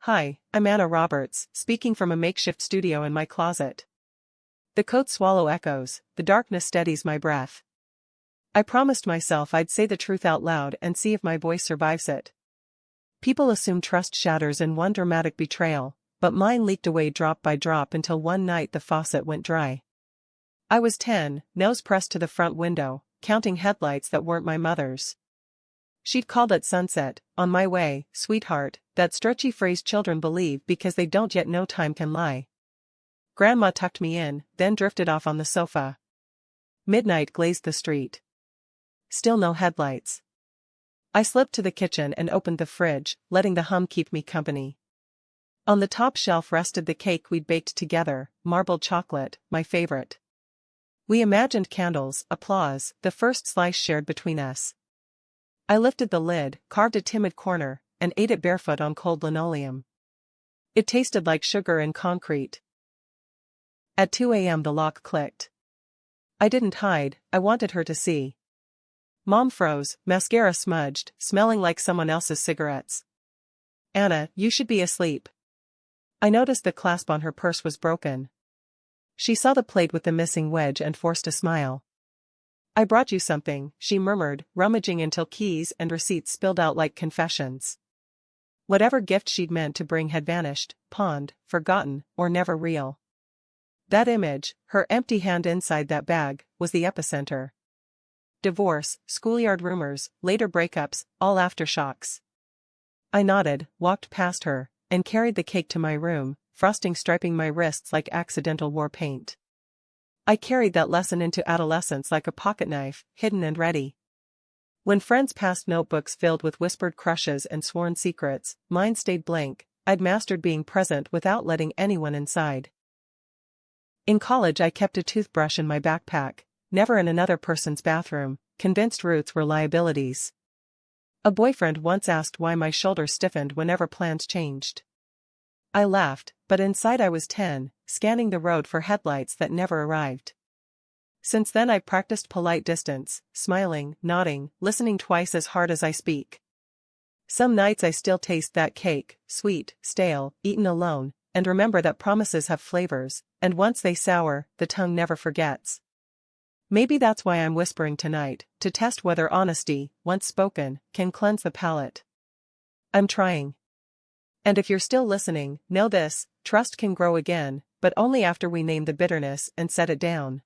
Hi, I'm Anna Roberts, speaking from a makeshift studio in my closet. The cold swallow echoes, the darkness steadies my breath. I promised myself I'd say the truth out loud and see if my voice survives it. People assume trust shatters in one dramatic betrayal, but mine leaked away drop by drop until one night the faucet went dry. I was 10, nose pressed to the front window, counting headlights that weren't my mother's. She'd called at sunset, "On my way, sweetheart," that stretchy phrase children believe because they don't yet know time can lie. Grandma tucked me in, then drifted off on the sofa. Midnight glazed the street. Still no headlights. I slipped to the kitchen and opened the fridge, letting the hum keep me company. On the top shelf rested the cake we'd baked together, marbled chocolate, my favorite. We imagined candles, applause, the first slice shared between us. I lifted the lid, carved a timid corner, and ate it barefoot on cold linoleum. It tasted like sugar and concrete. At 2 a.m. the lock clicked. I didn't hide, I wanted her to see. Mom froze, mascara smudged, smelling like someone else's cigarettes. "Anna, you should be asleep." I noticed the clasp on her purse was broken. She saw the plate with the missing wedge and forced a smile. "I brought you something," she murmured, rummaging until keys and receipts spilled out like confessions. Whatever gift she'd meant to bring had vanished, pawned, forgotten, or never real. That image, her empty hand inside that bag, was the epicenter. Divorce, schoolyard rumors, later breakups, all aftershocks. I nodded, walked past her, and carried the cake to my room, frosting striping my wrists like accidental war paint. I carried that lesson into adolescence like a pocketknife, hidden and ready. When friends passed notebooks filled with whispered crushes and sworn secrets, mine stayed blank. I'd mastered being present without letting anyone inside. In college I kept a toothbrush in my backpack, never in another person's bathroom, convinced roots were liabilities. A boyfriend once asked why my shoulders stiffened whenever plans changed. I laughed, but inside I was 10, scanning the road for headlights that never arrived. Since then I've practiced polite distance, smiling, nodding, listening twice as hard as I speak. Some nights I still taste that cake, sweet, stale, eaten alone, and remember that promises have flavors, and once they sour, the tongue never forgets. Maybe that's why I'm whispering tonight, to test whether honesty, once spoken, can cleanse the palate. I'm trying. And if you're still listening, know this: trust can grow again, but only after we name the bitterness and set it down.